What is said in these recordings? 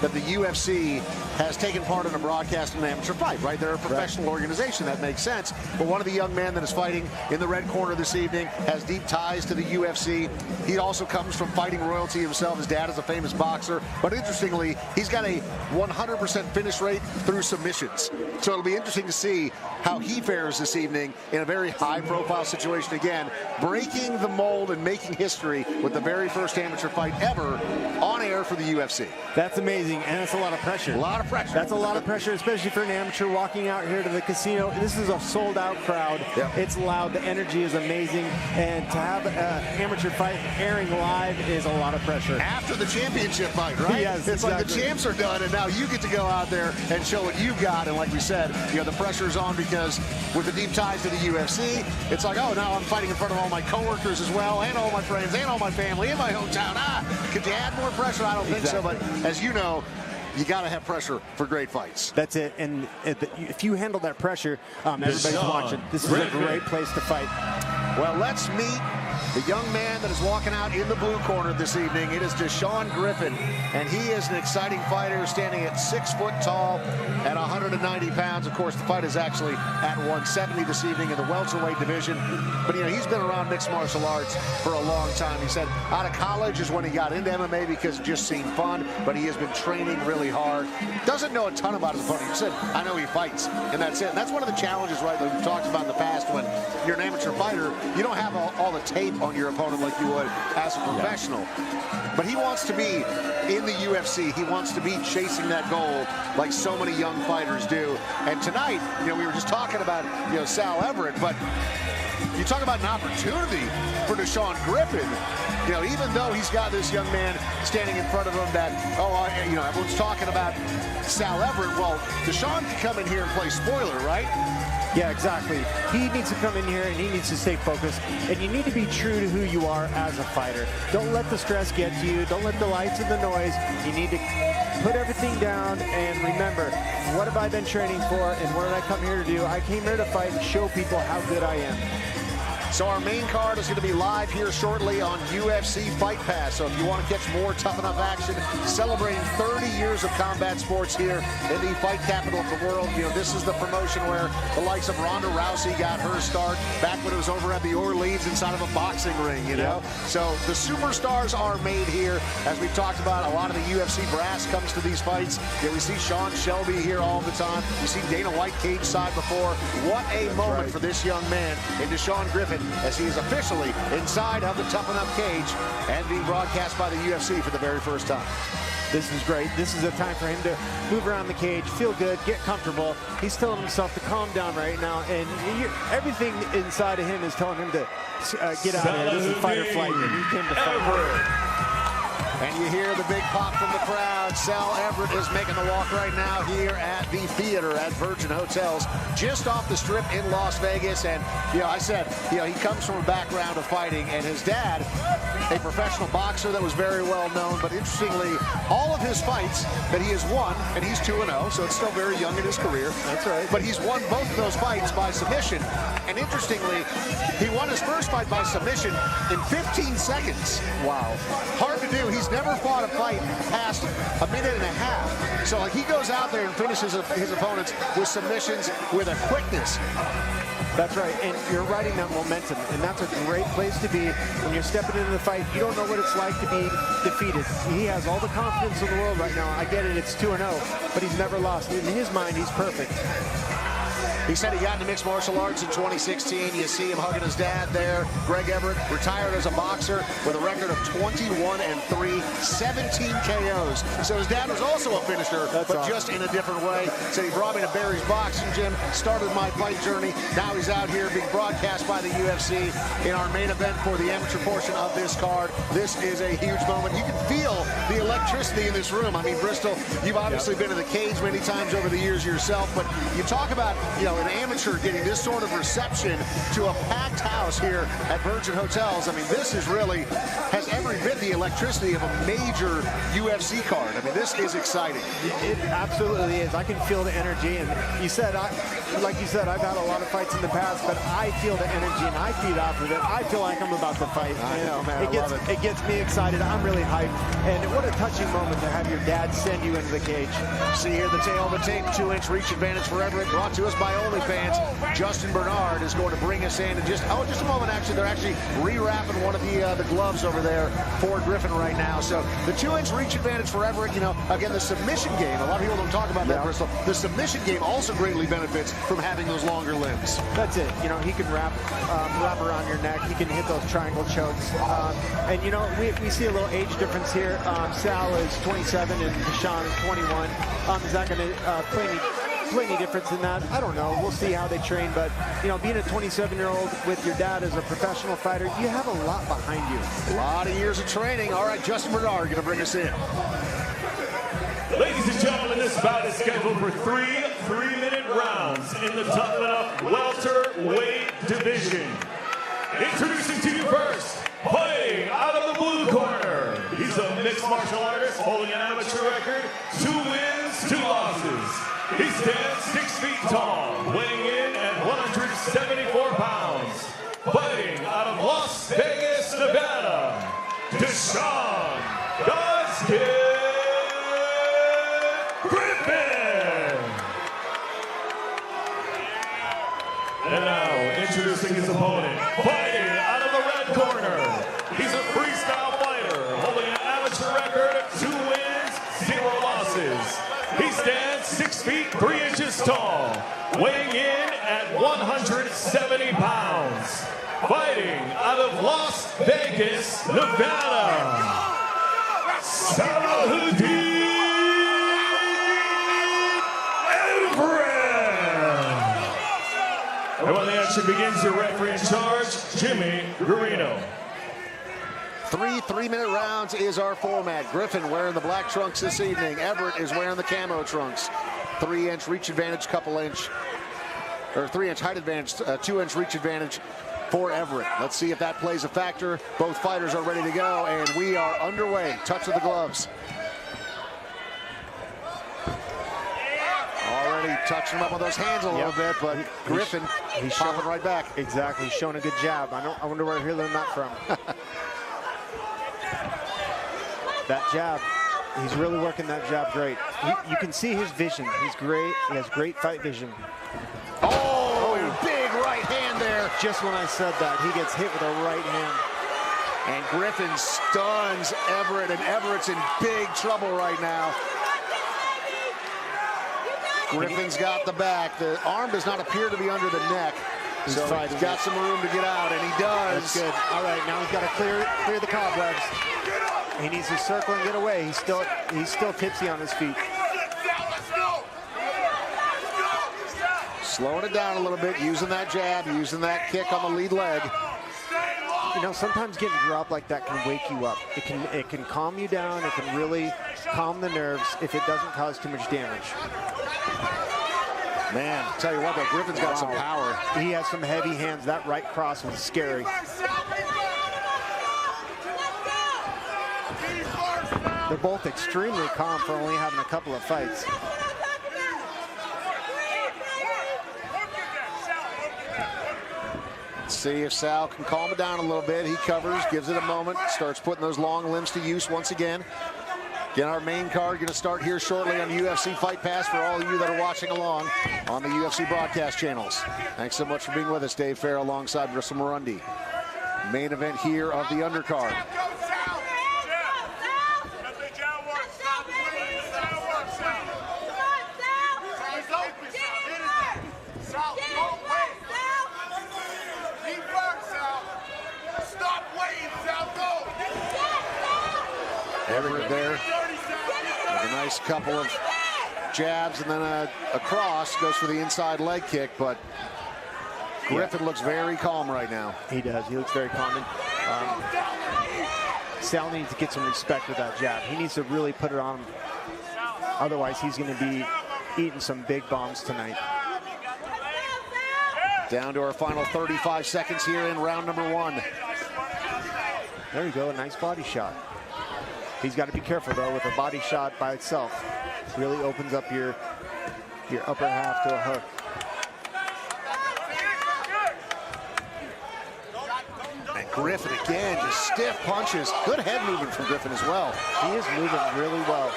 that the UFC has taken part in a broadcast in an amateur fight, right? They're a professional organization. That makes sense. But one of the young men that is fighting in the red corner this evening has deep ties to the UFC. He also comes from fighting royalty himself. His dad is a famous boxer. But interestingly, he's got a 100% finish rate through submissions. So it'll be interesting to see how he fares this evening in a very high-profile situation. Again, breaking the mold and making history with the very first amateur fight ever on air for the UFC. That's amazing, and that's a lot of pressure. A lot of pressure. That's a lot of pressure, especially for an amateur walking out here to the casino. This is a sold-out crowd. Yep. It's loud. The energy is amazing, and to have an amateur fight airing live is a lot of pressure. After the championship fight, right? Yes, it's exactly. like the champs are done, and now you get to go out there and show what you've got. And like we said, you know, the pressure's on because with the deep ties to the UFC, it's like, oh, now I'm fighting in front of all my coworkers as well, and all my friends, and all my family, in my hometown. Could you add more pressure? I don't think so, but as you know, you got to have pressure for great fights. That's it, and if you handle that pressure, everybody's watching. This is a great place to fight. Well, let's meet the young man that is walking out in the blue corner this evening. It is Deshaun Griffin, and he is an exciting fighter standing at 6 foot tall at 190 pounds. Of course, the fight is actually at 170 this evening in the welterweight division. But, you know, he's been around mixed martial arts for a long time. He said out of college is when he got into MMA because it just seemed fun, but he has been training really hard. Doesn't know a ton about his opponent. He said, I know he fights, and that's it. And that's one of the challenges, right, that we've talked about in the past when you're an amateur fighter. You don't have all the tape on your opponent like you would as a professional. Yeah. But he wants to be in the UFC. He wants to be chasing that goal like so many young fighters do. And tonight, you know, we were just talking about, you know, Sal Everett, but you talk about an opportunity for Deshaun Griffin. You know, even though he's got this young man standing in front of him that, you know, everyone's talking about Sal Everett. Well, Deshaun can come in here and play spoiler, right? Yeah, exactly. He needs to come in here and he needs to stay focused. And you need to be true to who you are as a fighter. Don't let the stress get to you. Don't let the lights and the noise. You need to put everything down and remember, what have I been training for and what did I come here to do? I came here to fight and show people how good I am. So our main card is going to be live here shortly on UFC Fight Pass. So if you want to catch more Tough Enough action, celebrating 30 years of combat sports here in the fight capital of the world. You know, this is the promotion where the likes of Ronda Rousey got her start back when it was over at the Orleans inside of a boxing ring, you know. So the superstars are made here. As we've talked about, a lot of the UFC brass comes to these fights. You know, we see Sean Shelby here all the time. You see Dana White cage side before. What a moment for this young man in Deshaun Griffin, as he is officially inside of the Tough Enough cage and being broadcast by the UFC for the very first time. This is great. This is a time for him to move around the cage, feel good, get comfortable. He's telling himself to calm down right now, and everything inside of him is telling him to get out of here. This is fight or flight, and he came to fight. And you hear the big pop from the crowd. Sal Everett is making the walk right now here at the theater at Virgin Hotels, just off the strip in Las Vegas. And, you know, I said, you know, he comes from a background of fighting, and his dad, a professional boxer that was very well known. But interestingly, all of his fights that he has won, and he's 2-0, so it's still very young in his career. That's right. But he's won both of those fights by submission. And interestingly, he won his first fight by submission in 15 seconds. Wow. Hard to do. He's never fought a fight past a minute and a half. So like, he goes out there and finishes his opponents with submissions with a quickness. That's right, and you're riding that momentum, and that's a great place to be when you're stepping into the fight. You don't know what it's like to be defeated. He has all the confidence in the world right now. I get it, it's 2-0, but he's never lost. In his mind, he's perfect. He said he got into mixed martial arts in 2016. You see him hugging his dad there. Greg Everett retired as a boxer with a record of 21-3, 17 KOs. So his dad was also a finisher, but just in a different way. So he brought me to Barry's boxing gym, started my fight journey. Now he's out here being broadcast by the UFC in our main event for the amateur portion of this card. This is a huge moment. You can feel the electricity in this room. I mean, Bristol, you've obviously been in the cage many times over the years yourself, but you talk about, you know, know, an amateur getting this sort of reception to a packed house here at Virgin Hotels. I mean, this is really, has every bit the electricity of a major UFC card. I mean, this is exciting. It absolutely is. I can feel the energy, and you said, like you said, I've had a lot of fights in the past, but I feel the energy and I feed off of it. I feel like I'm about to fight. I know, man. It gets me excited. I'm really hyped, and what a touching moment to have your dad send you into the cage. See here the tail of the tape, 2-inch reach advantage for Everett, brought to us by OnlyFans. Justin Bernard is going to bring us in just a moment. Actually, they're actually rewrapping one of the gloves over there for Griffin right now. So the 2-inch reach advantage for Everett. You know, again, the submission game. A lot of people don't talk about that, Bristol. The submission game also greatly benefits from having those longer limbs. That's it. You know, he can wrap around your neck. He can hit those triangle chokes. And you know, we see a little age difference here. Sal is 27 and Deshaun is 21. Is that going to play any difference in that? I don't know. We'll see how they train. But, you know, being a 27-year-old with your dad as a professional fighter, you have a lot behind you. A lot of years of training. All right, Justin Bernard going to bring us in. Ladies and gentlemen, this bout is scheduled for three-minute rounds in the Tough Enough welterweight division. Introducing to you first, fighting out of the blue corner. He's a mixed martial artist holding an amateur record, 2 wins, 2 losses. He stands 6 feet tall, weighing in at 174 pounds. Fighting out of Las Vegas, Nevada, Deshaun Griffin. And now, introducing his opponent, fighting out of the red corner. He's a freestyle fighter, holding an amateur record of 2 wins, 0 losses. He stands 6 feet 3 inches tall, weighing in at 170 pounds. Fighting out of Las Vegas, Nevada, Sal And when the action begins, your referee in charge, Jimmy Guarino. 3 minute rounds is our format. Griffin wearing the black trunks this evening. Everett is wearing the camo trunks. 3-inch reach advantage, 3-inch height advantage, 2-inch reach advantage for Everett. Let's see if that plays a factor. Both fighters are ready to go, and we are underway. Touch of the gloves. Already touching him up with those hands a little bit, but Griffin, he's popping right back. Exactly, he's showing a good jab. I wonder where he learned that from. That jab, he's really working that jab great. You can see his vision. He's great. He has great fight vision. Oh, big right hand there. Just when I said that, he gets hit with a right hand. And Griffin stuns Everett, and Everett's in big trouble right now. Griffin's got the back. The arm does not appear to be under the neck. So he's got some room to get out, and he does. That's good. All right, now he's got to clear the cobwebs. He needs to circle and get away. He's still tipsy on his feet. Slowing it down a little bit, using that jab, using that kick on the lead leg. You know, sometimes getting dropped like that can wake you up. It can calm you down. It can really calm the nerves if it doesn't cause too much damage. Man, tell you what, though, Griffin's got some power. He has some heavy hands. That right cross was scary. They're both extremely calm for only having a couple of fights. Let's see if Sal can calm it down a little bit. He covers, gives it a moment, starts putting those long limbs to use once again. Again, our main card going to start here shortly on UFC Fight Pass for all of you that are watching along on the UFC broadcast channels. Thanks so much for being with us, Dave Fair, alongside Bristol Murundi. Main event here of the undercard. Everett there with a nice couple of jabs and then a cross, goes for the inside leg kick, but Griffin looks very calm right now. He does. He looks very calm. Sal needs to get some respect with that jab. He needs to really put it on him. Otherwise, he's going to be eating some big bombs tonight. Down to our final 35 seconds here in round number 1. There you go, a nice body shot. He's got to be careful though with a body shot by itself. Really opens up your upper half to a hook. And Griffin again, just stiff punches. Good head movement from Griffin as well. He is moving really well.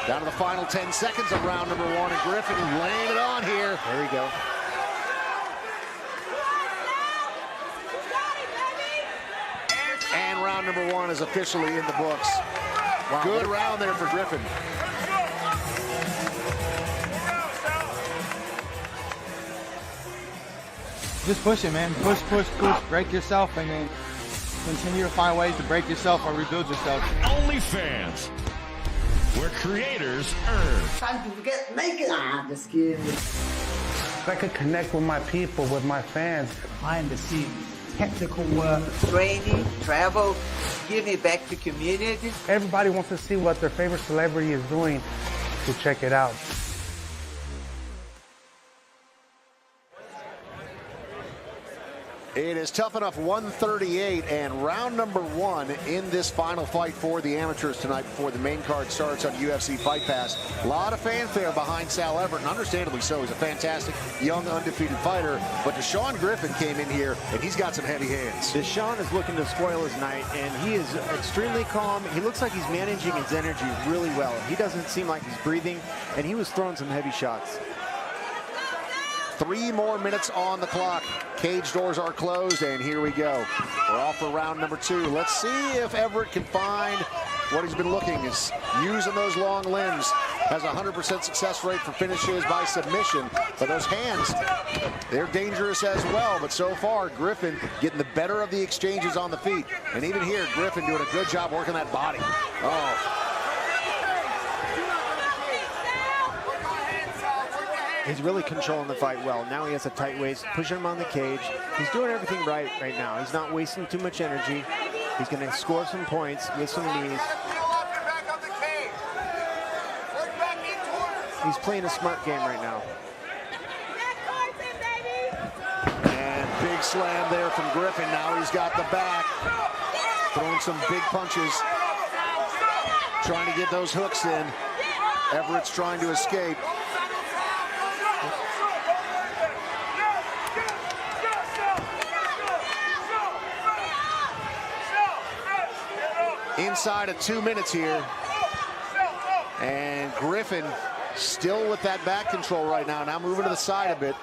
Down to the final 10 seconds of round number 1, and Griffin laying it on here. There we go. And round number 1 is officially in the books. Wow. Good round there for Griffin. Just push it, man. Push, push, push. Break yourself and then continue to find ways to break yourself or rebuild yourself. OnlyFans, where creators earn. Time to get naked. I'm just kidding. If I could connect with my people, with my fans. Behind the scenes, technical work, training, travel, giving back to community. Everybody wants to see what their favorite celebrity is doing, so check it out. It is Tough Enough 138, and round number 1 in this final fight for the amateurs tonight before the main card starts on UFC Fight Pass. A lot of fanfare behind Sal Everett, and understandably so. He's a fantastic, young, undefeated fighter, but Deshaun Griffin came in here, and he's got some heavy hands. Deshaun is looking to spoil his night, and he is extremely calm. He looks like he's managing his energy really well. He doesn't seem like he's breathing, and he was throwing some heavy shots. 3 more minutes on the clock. Cage doors are closed, and here we go. We're off for round number 2. Let's see if Everett can find what he's been looking, is using those long limbs. Has a 100% success rate for finishes by submission, but those hands, they're dangerous as well. But so far, Griffin getting the better of the exchanges on the feet. And even here, Griffin doing a good job working that body. Oh. He's really controlling the fight well. Now he has a tight waist, pushing him on the cage. He's doing everything right now. He's not wasting too much energy. He's going to score some points with some knees. He's playing a smart game right now. And big slam there from Griffin. Now he's got the back. Throwing some big punches. Trying to get those hooks in. Everett's trying to escape. Inside of 2 minutes here. And Griffin still with that back control right now. Now moving to the side a bit.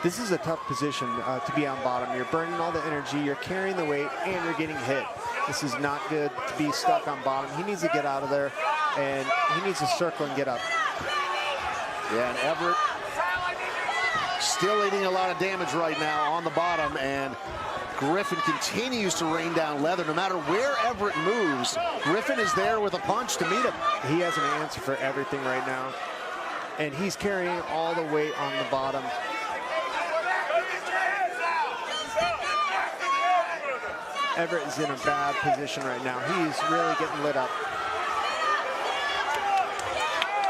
This is a tough position to be on bottom. You're burning all the energy, you're carrying the weight, and you're getting hit. This is not good to be stuck on bottom. He needs to get out of there, and he needs to circle and get up. Yeah, and Everett still eating a lot of damage right now on the bottom, and Griffin continues to rain down leather. No matter where Everett moves, Griffin is there with a punch to meet him. He has an answer for everything right now, and he's carrying all the weight on the bottom. Everett is in a bad position right now. He's really getting lit up.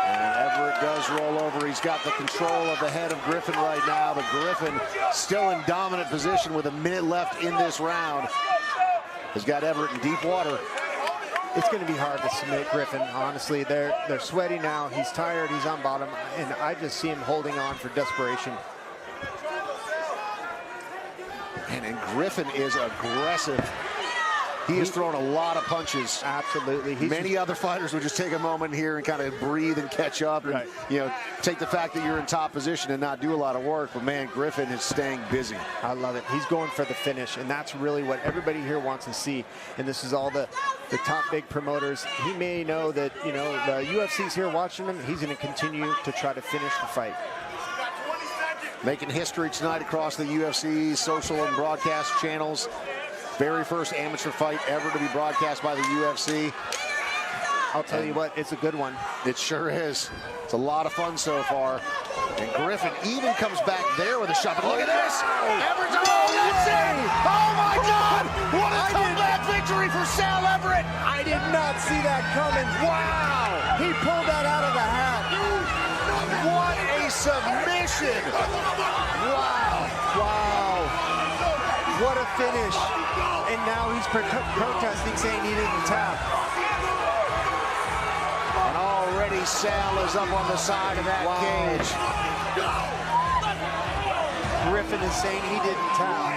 And Everett does roll over. He's got the control of the head of Griffin right now, but Griffin still in dominant position with a minute left in this round. Has got Everett in deep water. It's going to be hard to submit Griffin, honestly. They're sweaty now. He's tired. He's on bottom, and I just see him holding on for desperation. And Griffin is aggressive. He has thrown a lot of punches. Absolutely. Many other fighters would just take a moment here and kind of breathe and catch up, and take the fact that you're in top position and not do a lot of work. But man, Griffin is staying busy. I love it. He's going for the finish, and that's really what everybody here wants to see. And this is all the top big promoters. He may know that the UFC's here watching him. He's going to continue to try to finish the fight. Making history tonight across the UFC social and broadcast channels. Very first amateur fight ever to be broadcast by the UFC. I'll tell you what, it's a good one. It sure is. It's a lot of fun so far. And Griffin even comes back there with a shot. But look at this! Everett, that's it! Oh my God! What a comeback victory for Sal Everett! I did not see that coming. Wow! He pulled that out of the hat. What a submission. Wow. Wow. What a finish. And now he's protesting, saying he didn't tap. And already Sal is up on the side of that cage. Griffin is saying he didn't tap.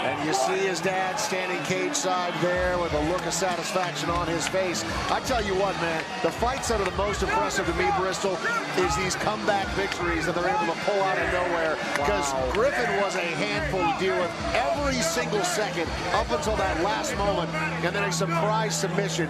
And you see his dad standing cage side there with a look of satisfaction on his face. I tell you what, man, the fights that are the most impressive to me, Bristol, is these comeback victories that they're able to pull out of nowhere. Because Griffin was a handful to deal with every single second up until that last moment, and then a surprise submission.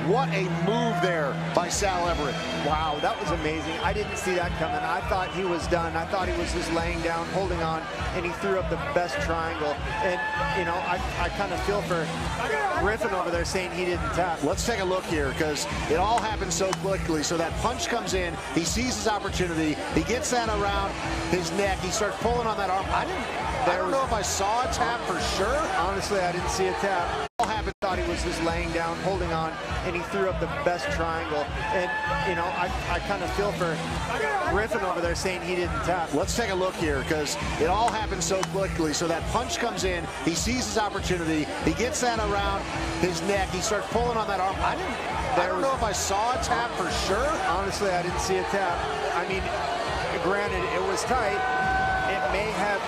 What a move there by Sal Everett. Wow, that was amazing. I didn't see that coming. I thought he was done. I thought he was just laying down, holding on, and he threw up the best triangle. And, you know, I kind of feel for Griffin over there saying he didn't tap. Let's take a look here, because it all happened so quickly. So that punch comes in, he sees his opportunity, he gets that around his neck, he starts pulling on that arm. I don't know if I saw a tap for sure. Honestly, I didn't see a tap. I thought he was just laying down, holding on, and he threw up the best triangle. And, you know, I kind of feel for Griffin over there saying he didn't tap. Let's take a look here, because it all happened so quickly. So that punch comes in, he sees his opportunity, he gets that around his neck, he starts pulling on that arm. I don't know if I saw a tap for sure. Honestly, I didn't see a tap. I mean, granted, it was tight. It may have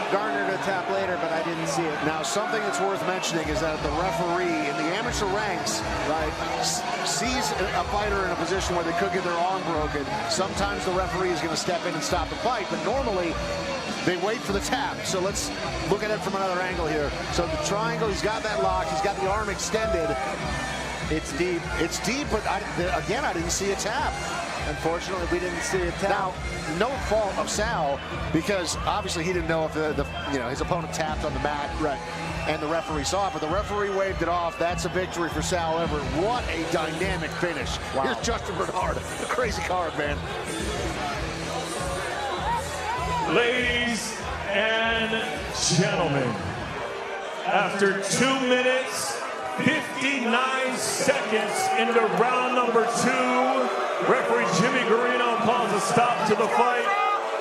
garnered a tap later, but I didn't see it. Now, something that's worth mentioning is that the referee in the amateur ranks, right, sees a fighter in a position where they could get their arm broken. Sometimes the referee is going to step in and stop the fight, but normally they wait for the tap. So let's look at it from another angle here. So the triangle, he's got that locked, he's got the arm extended. It's deep. It's deep, but again, I didn't see a tap. Unfortunately, we didn't see a tap. Now, no fault of Sal, because obviously he didn't know if his opponent tapped on the mat, right, and the referee saw it, but the referee waved it off. That's a victory for Sal Everett. What a dynamic finish. Wow. Here's Justin Bernard, a crazy card, man. Ladies and gentlemen, after 2 minutes, 59 seconds into round number 2, referee Jimmy Garino calls a stop to the fight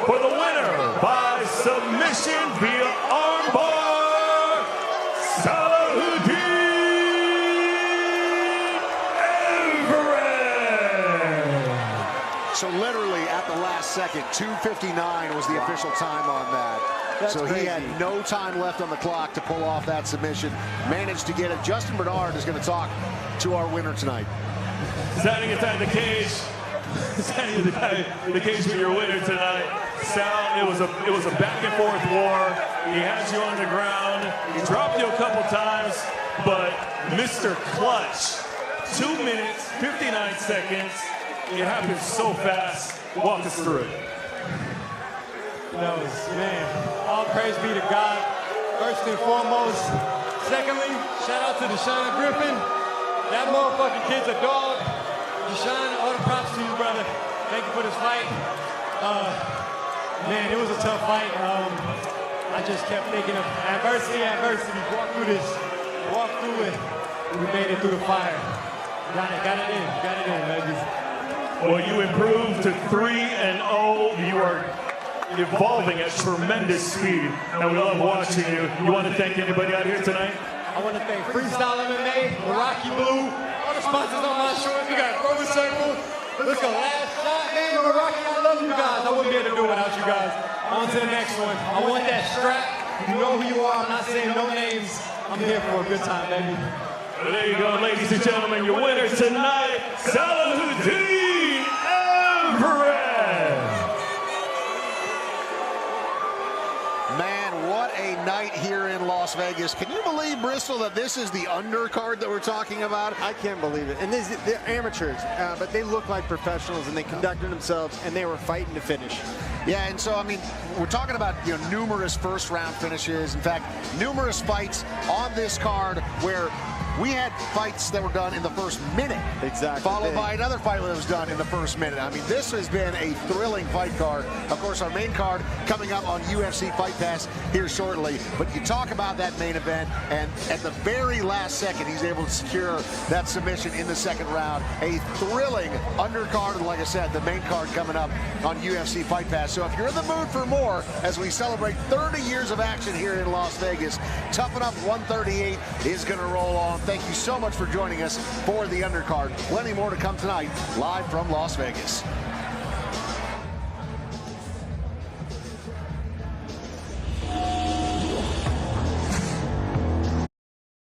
for the winner by submission via armbar, Salahuddin Everett. So literally at the last second, 2:59 was the official time on that. That's so crazy. He had no time left on the clock to pull off that submission. Managed to get it. Justin Bernard is going to talk to our winner tonight. Standing inside the cage, standing inside the cage with your winner tonight, Sal. It was a back and forth war. He has you on the ground. He dropped you a couple times, but Mr. Clutch, 2 minutes, 59 seconds. It happened so fast. Walk us through it. Man, all praise be to God, first and foremost. Secondly, shout out to Deshaun Griffin. That motherfucking kid's a dog. Deshaun, all the props to you, brother. Thank you for this fight. Man, it was a tough fight. I just kept thinking of adversity. Walk through it. And we made it through the fire. Got it in, baby. Well, you improved to 3-0. You are evolving at tremendous speed, and we love watching you. You want to thank anybody out here tonight? I want to thank Freestyle MMA, Rocky Blue, all the sponsors on my shorts. We got Broken Circle. Look at last shot, man. Rocky, I love you guys. I wouldn't be able to do it without you guys. On to the next one. I want that strap. You know who you are. I'm not saying no names. I'm here for a good time, baby. Well, there you go, ladies and gentlemen. Your winner tonight, Salahuddin Everett. Man, what a night here in Las Vegas. Can you believe, Bristol, that this is the undercard that we're talking about? I can't believe it. And they're amateurs, but they look like professionals, and they conducted themselves, and they were fighting to finish. Yeah, and so, I mean, we're talking about, numerous first-round finishes. In fact, numerous fights on this card where We had fights that were done in the first minute. Exactly. Followed by another fight that was done in the first minute. I mean, this has been a thrilling fight card. Of course, our main card coming up on UFC Fight Pass here shortly. But you talk about that main event, and at the very last second, he's able to secure that submission in the second round. A thrilling undercard, and like I said, the main card coming up on UFC Fight Pass. So if you're in the mood for more, as we celebrate 30 years of action here in Las Vegas, Tough Enough 138 is going to roll on. Thank you so much for joining us for the undercard. Plenty more to come tonight, live from Las Vegas.